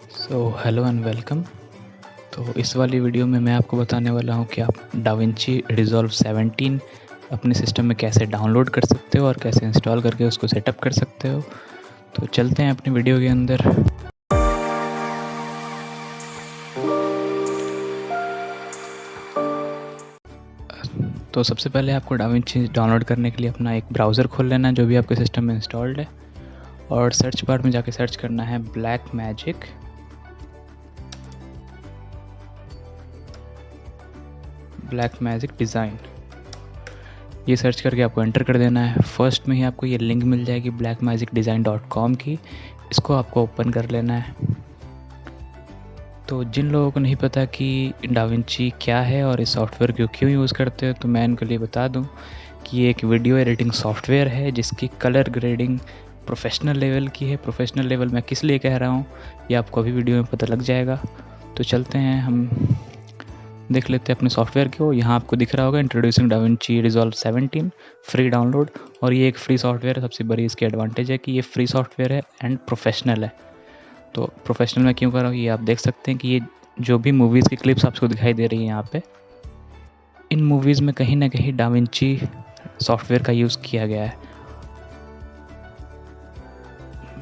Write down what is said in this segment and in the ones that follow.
Hello and welcome. तो इस वाली वीडियो में मैं आपको बताने वाला हूँ कि आप डाविंची रिजॉल्व 17 अपने सिस्टम में कैसे डाउनलोड कर सकते हो और कैसे इंस्टॉल करके उसको सेटअप कर सकते हो। तो चलते हैं अपनी वीडियो के अंदर। तो सबसे पहले आपको डाविंची डाउनलोड करने के लिए अपना एक ब्राउज़र खोल लेना है जो भी आपके सिस्टम में इंस्टॉल्ड है, और सर्च बार में जाके सर्च करना है ब्लैक मैजिक डिज़ाइन। ये सर्च करके आपको एंटर कर देना है। फर्स्ट में ही आपको ये लिंक मिल जाएगी blackmagicdesign.com की, इसको आपको ओपन कर लेना है। तो जिन लोगों को नहीं पता कि डाविंची क्या है और इस सॉफ्टवेयर को क्यों यूज़ करते हैं, तो मैं इनके लिए बता दूं कि ये एक वीडियो एडिटिंग सॉफ्टवेयर है जिसकी कलर ग्रेडिंग प्रोफेशनल लेवल की है। प्रोफेशनल लेवल मैं किस लिए कह रहा हूँ ये आपको अभी वीडियो में पता लग जाएगा। तो चलते हैं, हम देख लेते हैं अपने सॉफ्टवेयर को। यहाँ आपको दिख रहा होगा introducing da Vinci resolve 17 free download, और ये एक फ्री सॉफ्टवेयर है। सबसे बड़ी इसकी एडवांटेज है कि ये फ्री सॉफ्टवेयर है एंड प्रोफेशनल है। तो प्रोफेशनल मैं क्यों कर रहा हूँ ये आप देख सकते हैं कि ये जो भी मूवीज़ की क्लिप्स आपको दिखाई दे रही है यहाँ पे, इन मूवीज़ में कहीं ना कहीं डाविंची सॉफ्टवेयर का यूज़ किया गया है।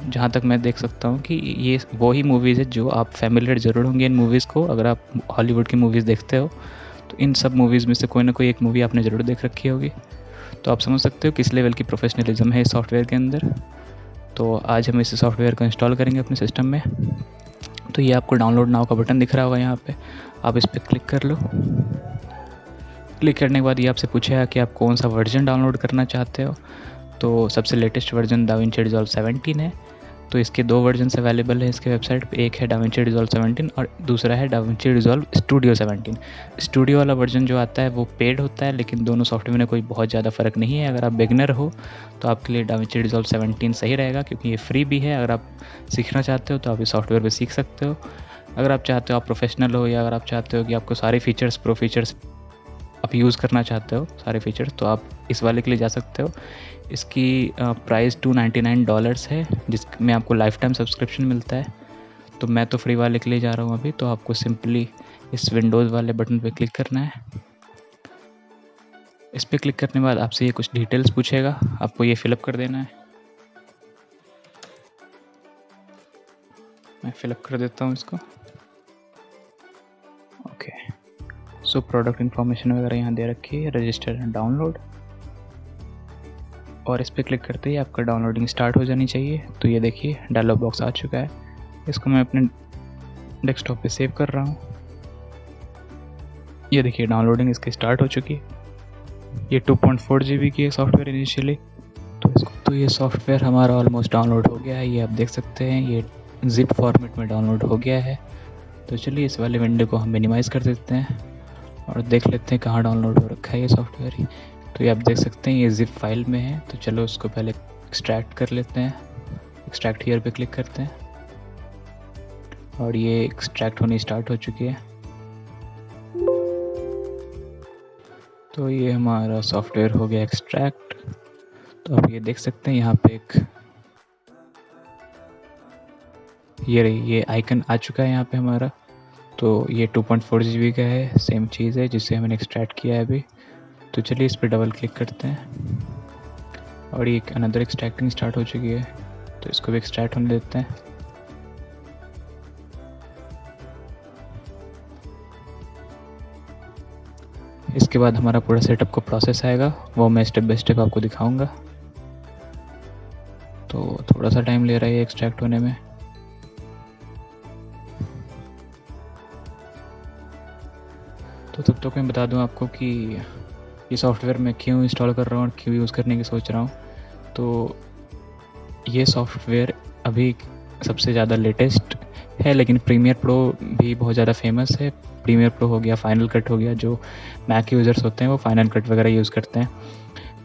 जहाँ तक मैं देख सकता हूँ कि ये वो ही मूवीज़ है जो आप फैमिलियर ज़रूर होंगे इन मूवीज़ को। अगर आप हॉलीवुड की मूवीज़ देखते हो तो इन सब मूवीज़ में से कोई ना कोई एक मूवी आपने ज़रूर देख रखी होगी। तो आप समझ सकते हो किस लेवल की प्रोफेशनलिज्म है इस सॉफ्टवेयर के अंदर। तो आज हम इस सॉफ्टवेयर को इंस्टॉल करेंगे अपने सिस्टम में। तो ये आपको डाउनलोड नाउ का बटन दिख रहा होगा यहाँ पे, आप इस पर क्लिक कर लो। क्लिक करने के बाद ये आपसे पूछेगा कि आप कौन सा वर्जन डाउनलोड करना चाहते हो। तो सबसे लेटेस्ट वर्जन डाविंची रिजॉल्व 17 है। तो इसके दो वर्जन्स अवेलेबल है इसके वेबसाइट पे, एक है डाविंची रिजॉल्व 17 और दूसरा है डाविंची रिजॉल्व स्टूडियो 17। स्टूडियो वाला वर्जन जो आता है वो पेड होता है, लेकिन दोनों सॉफ्टवेयर में कोई बहुत ज़्यादा फ़र्क नहीं है। अगर आप बिगनर हो तो आपके लिए डाविंची रिजॉल्व 17 सही रहेगा, क्योंकि ये फ्री भी है। अगर आप सीखना चाहते हो तो आप इस सॉफ्टवेयर पर सीख सकते हो। अगर आप चाहते हो आप प्रोफेशनल हो, या अगर आप चाहते हो कि आपको सारे फीचर्स प्रो फीचर्स आप यूज़ करना चाहते हो सारे फीचर्स, तो आप इस वाले के लिए जा सकते हो। इसकी प्राइस $299 है, जिसमें आपको लाइफ टाइम सब्सक्रिप्शन मिलता है। तो मैं तो फ्री वाले के लिए जा रहा हूँ अभी। तो आपको सिंपली इस विंडोज़ वाले बटन पे क्लिक करना है। इस पर क्लिक करने के बाद आपसे ये कुछ डिटेल्स पूछेगा, आपको ये फिलअप कर देना है। मैं फिलअप कर देता हूँ इसको। ओके, सो प्रोडक्ट इन्फॉर्मेशन वगैरह यहाँ दे रखी है, रजिस्टर एंड डाउनलोड, और इस पर क्लिक करते ही आपका डाउनलोडिंग स्टार्ट हो जानी चाहिए। तो ये देखिए डायलॉग बॉक्स आ चुका है। इसको मैं अपने डेस्कटॉप पे सेव कर रहा हूँ। ये देखिए डाउनलोडिंग इसकी स्टार्ट हो चुकी है। ये 2.4 GB की है सॉफ्टवेयर इनिशियली। तो ये सॉफ्टवेयर हमारा ऑलमोस्ट डाउनलोड हो गया है। ये आप देख सकते हैं ये जिप फॉर्मेट में डाउनलोड हो गया है। तो चलिए इस वाले विंडो को हम मिनिमाइज़ कर देते हैं और देख लेते हैं कहाँ डाउनलोड हो रखा है ये सॉफ्टवेयर। तो ये आप देख सकते हैं ये जिप फाइल में है। तो चलो उसको पहले एक्सट्रैक्ट कर लेते हैं। एक्सट्रैक्ट हियर पे क्लिक करते हैं और ये एक्सट्रैक्ट होनी स्टार्ट हो चुकी है। तो ये हमारा सॉफ्टवेयर हो गया एक्सट्रैक्ट। तो आप ये देख सकते हैं यहाँ पे एक ये आइकन आ चुका है यहाँ पे हमारा। तो ये 2.4 GB का है, सेम चीज़ है जिससे हमने एक्सट्रैक्ट किया है अभी। तो चलिए इस पर डबल क्लिक करते हैं और ये अनदर एक्सट्रैक्टिंग स्टार्ट हो चुकी है। तो इसको भी एक्सट्रैक्ट होने देते हैं। इसके बाद हमारा पूरा सेटअप का प्रोसेस आएगा, वो मैं स्टेप बाय स्टेप आपको दिखाऊंगा। तो थोड़ा सा टाइम ले रहा है एक्सट्रैक्ट होने में। तो तब तक मैं बता दूं आपको कि ये सॉफ्टवेयर मैं क्यों इंस्टॉल कर रहा हूँ और क्यों यूज़ करने की सोच रहा हूँ। तो ये सॉफ्टवेयर अभी सबसे ज़्यादा लेटेस्ट है, लेकिन प्रीमियर प्रो भी बहुत ज़्यादा फेमस है। प्रीमियर प्रो हो गया, फाइनल कट हो गया, जो मैक यूज़र्स होते हैं वो फाइनल कट वगैरह यूज़ करते हैं।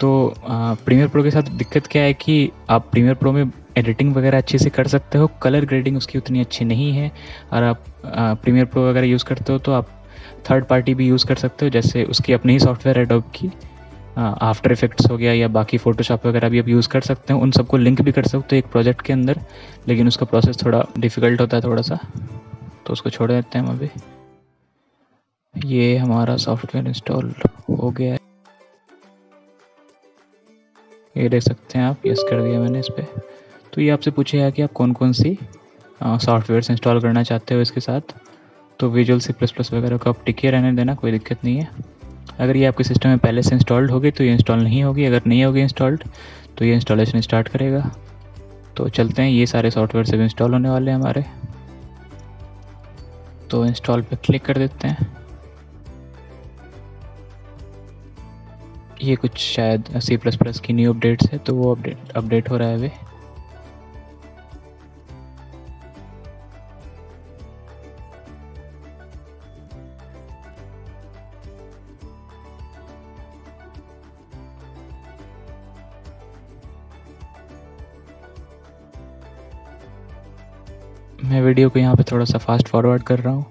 तो प्रीमियर प्रो के साथ दिक्कत क्या है कि आप प्रीमियर प्रो में एडिटिंग वगैरह अच्छे से कर सकते हो, कलर ग्रेडिंग उसकी उतनी अच्छी नहीं है। और आप प्रीमियर प्रो वगैरह यूज़ करते हो तो आप थर्ड पार्टी भी यूज़ कर सकते हो, जैसे उसकी अपनी ही सॉफ्टवेयर एडोब की आफ्टर इफेक्ट्स हो गया या बाकी फ़ोटोशॉप वगैरह भी आप यूज़ कर सकते हैं, उन सबको लिंक भी कर सकते हो एक प्रोजेक्ट के अंदर, लेकिन उसका प्रोसेस थोड़ा डिफ़िकल्ट होता है थोड़ा सा, तो उसको छोड़ देते हैं हम अभी। ये हमारा सॉफ्टवेयर इंस्टॉल हो गया है, ये देख सकते हैं आप, यस कर दिया मैंने इस पर। तो ये आपसे पूछेगा कि आप कौन कौन सी सॉफ्टवेयर्स इंस्टॉल करना चाहते हो इसके साथ। तो विजुअल C++ वगैरह को आप टिके रहने देना, कोई दिक्कत नहीं है। अगर ये आपके सिस्टम में पहले से इंस्टॉल्ड होगी तो ये इंस्टॉल नहीं होगी, अगर नहीं होगी इंस्टॉल्ड तो ये इंस्टॉलेशन स्टार्ट करेगा। तो चलते हैं, ये सारे सॉफ्टवेयर सब इंस्टॉल होने वाले हैं हमारे, तो इंस्टॉल पे क्लिक कर देते हैं। ये कुछ शायद C++ की न्यू अपडेट्स है, तो वो अपडेट हो रहा है अभी। मैं वीडियो को यहाँ पे थोड़ा सा फास्ट फॉरवर्ड कर रहा हूँ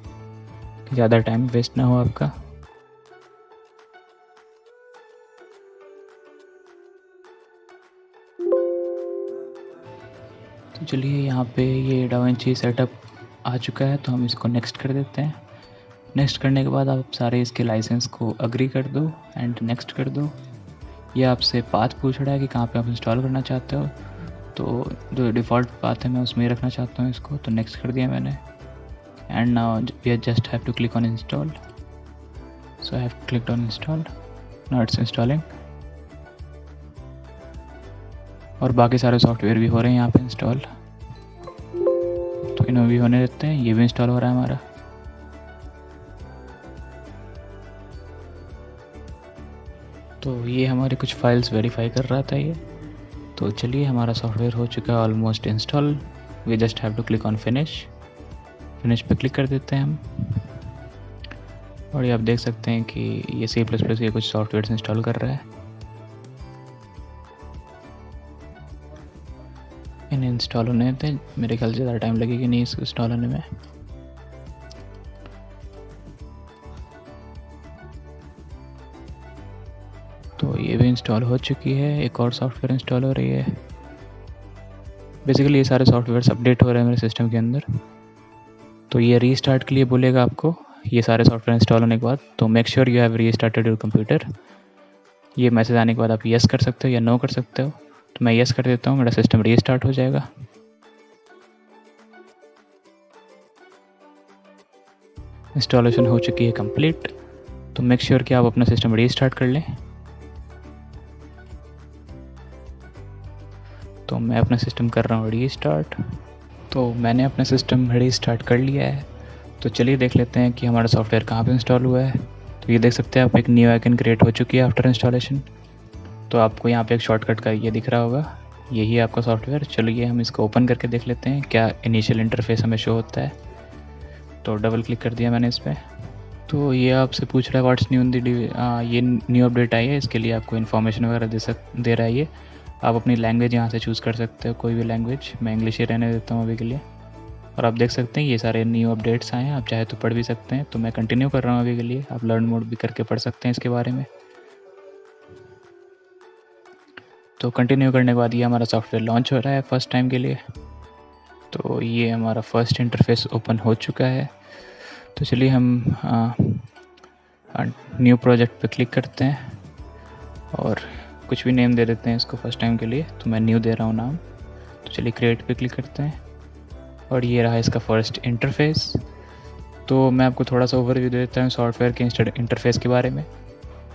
कि ज़्यादा टाइम वेस्ट ना हो आपका। तो चलिए, यहाँ पे ये DaVinci सेटअप आ चुका है, तो हम इसको नेक्स्ट कर देते हैं। नेक्स्ट करने के बाद आप सारे इसके लाइसेंस को अग्री कर दो एंड नेक्स्ट कर दो। ये आपसे पाथ पूछ रहा है कि कहाँ पे आप इंस्टॉल करना चाहते हो, तो जो डिफ़ॉल्ट पाथ है मैं उसमें ही रखना चाहता हूँ इसको, तो नेक्स्ट कर दिया मैंने। And now we just have to click on install. So I have clicked on install, now it's installing. और बाकी सारे सॉफ्टवेयर भी हो रहे हैं यहाँ पे इंस्टॉल, तो इन्हें भी होने देते हैं। ये भी इंस्टॉल हो रहा है हमारा। तो ये हमारे कुछ फाइल्स वेरीफाई कर रहा था ये। तो चलिए, हमारा सॉफ्टवेयर हो चुका है almost install. We just have to click on finish. Finish पे क्लिक कर देते हैं हम, और ये आप देख सकते हैं कि ये C++ के कुछ सॉफ्टवेयर इंस्टॉल कर रहा है। इन्हें इंस्टॉल होने देते हैं, मेरे ख्याल से ज़्यादा टाइम लगेगी नहीं इसको इंस्टॉल होने में। तो ये भी इंस्टॉल हो चुकी है, एक और सॉफ्टवेयर इंस्टॉल हो रही है। बेसिकली ये सारे सॉफ्टवेयर अपडेट हो रहे हैं मेरे सिस्टम के अंदर। तो ये रीस्टार्ट के लिए बोलेगा आपको, ये सारे सॉफ्टवेयर इंस्टॉल होने के बाद। तो make sure you have restarted your computer. ये मैसेज आने के बाद आप यस कर सकते हो या नो कर सकते हो। तो मैं यस कर देता हूँ, मेरा सिस्टम रीस्टार्ट हो जाएगा। इंस्टॉलेशन हो चुकी है कंप्लीट। तो मेक श्योर कि आप अपना सिस्टम रीस्टार्ट कर लें। तो मैं अपना सिस्टम कर रहा हूँ रीस्टार्ट। तो मैंने अपना सिस्टम रीस्टार्ट कर लिया है। तो चलिए देख लेते हैं कि हमारा सॉफ्टवेयर कहाँ पे इंस्टॉल हुआ है। तो ये देख सकते हैं आप, एक न्यू आइकन क्रिएट हो चुकी है आफ्टर इंस्टॉलेशन। तो आपको यहाँ पे एक शॉर्टकट का ये दिख रहा होगा, यही है आपका सॉफ्टवेयर। चलिए हम इसको ओपन करके देख लेते हैं क्या इनिशियल इंटरफेस हमें शो होता है। तो डबल क्लिक कर दिया मैंने इस पर। तो ये आपसे पूछ रहा है व्हाट्स न्यू इन दी ये न्यू अपडेट आई है, इसके लिए आपको इन्फॉर्मेशन वगैरह दे रहा है ये। आप अपनी लैंग्वेज यहाँ से चूज़ कर सकते हो, कोई भी लैंग्वेज। मैं इंग्लिश ही रहने देता हूँ अभी के लिए। और आप देख सकते हैं ये सारे न्यू अपडेट्स आए हैं, आप चाहे तो पढ़ भी सकते हैं। तो मैं कंटिन्यू कर रहा हूँ अभी के लिए, आप लर्न मोड भी करके पढ़ सकते हैं इसके बारे में। तो कंटिन्यू करने के बाद ये हमारा सॉफ्टवेयर लॉन्च हो रहा है फर्स्ट टाइम के लिए। तो ये हमारा फर्स्ट इंटरफेस ओपन हो चुका है। तो चलिए हम न्यू प्रोजेक्ट पे क्लिक करते हैं और कुछ भी नेम दे देते हैं इसको फर्स्ट टाइम के लिए। तो मैं न्यू दे रहा हूँ नाम। तो चलिए क्रिएट पे क्लिक करते हैं, और ये रहा इसका फर्स्ट इंटरफेस। तो मैं आपको थोड़ा सा ओवरव्यू दे देता हूँ सॉफ्टवेयर के इंटरफेस के बारे में।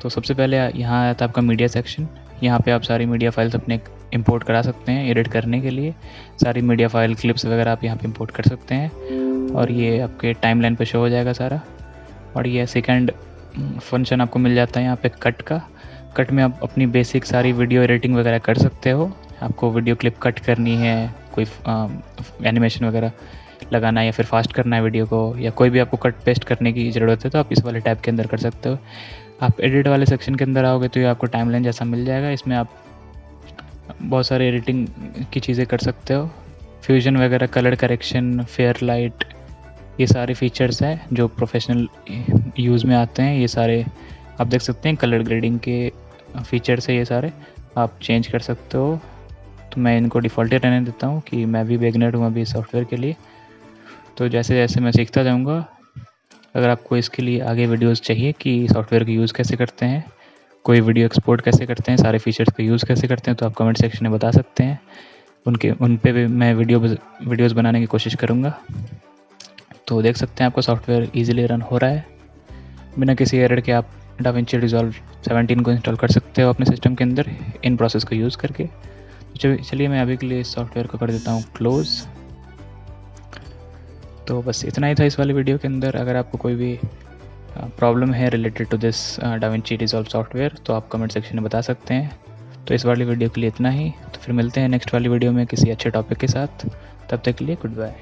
तो सबसे पहले यहाँ आता है आपका मीडिया सेक्शन। यहाँ पे आप सारी मीडिया फाइल्स अपने इंपोर्ट करा सकते हैं एडिट करने के लिए। सारी मीडिया फाइल क्लिप्स वगैरह आप यहाँ पे इंपोर्ट कर सकते हैं, और ये आपके टाइमलाइन पे शो हो जाएगा सारा। और ये सेकंड फंक्शन आपको मिल जाता है यहाँ पे कट का। कट में आप अपनी बेसिक सारी वीडियो एडिटिंग वगैरह कर सकते हो। आपको वीडियो क्लिप कट करनी है, कोई एनिमेशन वगैरह लगाना है, या फिर फास्ट करना है वीडियो को, या कोई भी आपको कट पेस्ट करने की ज़रूरत है तो आप इस वाले टैब के अंदर कर सकते हो। आप एडिट वाले सेक्शन के अंदर आओगे तो ये आपको टाइमलाइन जैसा मिल जाएगा। इसमें आप बहुत सारे एडिटिंग की चीज़ें कर सकते हो, फ्यूजन वगैरह, कलर करेक्शन, फेयर लाइट, ये सारे फीचर्स हैं जो प्रोफेशनल यूज़ में आते हैं। ये सारे आप देख सकते हैं, कलर ग्रेडिंग के फीचर्स है ये सारे आप चेंज कर सकते हो। तो मैं इनको डिफ़ॉल्ट ही रहने देता हूँ कि मैं भी बिगिनर हूँ अभी सॉफ्टवेयर के लिए। तो जैसे जैसे मैं सीखता जाऊँगा, अगर आपको इसके लिए आगे वीडियोस चाहिए कि सॉफ्टवेयर का यूज़ कैसे करते हैं, कोई वीडियो एक्सपोर्ट कैसे करते हैं, सारे फीचर्स का यूज़ कैसे करते हैं, तो आप कमेंट सेक्शन में बता सकते हैं। उन पे भी मैं वीडियोस बनाने की कोशिश करूँगा। तो देख सकते हैं आपका सॉफ्टवेयर ईजिली रन हो रहा है बिना किसी एरर के। आप डाविंची रिजॉल्व 17 को इंस्टॉल कर सकते हो अपने सिस्टम के अंदर इन प्रोसेस को यूज़ करके। तो चलिए मैं अभी के लिए इस सॉफ्टवेयर को कर देता हूँ क्लोज़। तो बस इतना ही था इस वाली वीडियो के अंदर। अगर आपको कोई भी प्रॉब्लम है related to this DaVinci Resolve software तो आप कमेंट सेक्शन में बता सकते हैं। तो इस वाली वीडियो के लिए इतना ही। तो फिर मिलते हैं नेक्स्ट वाली वीडियो में किसी अच्छे टॉपिक के साथ। तब तक के लिए गुड बाय।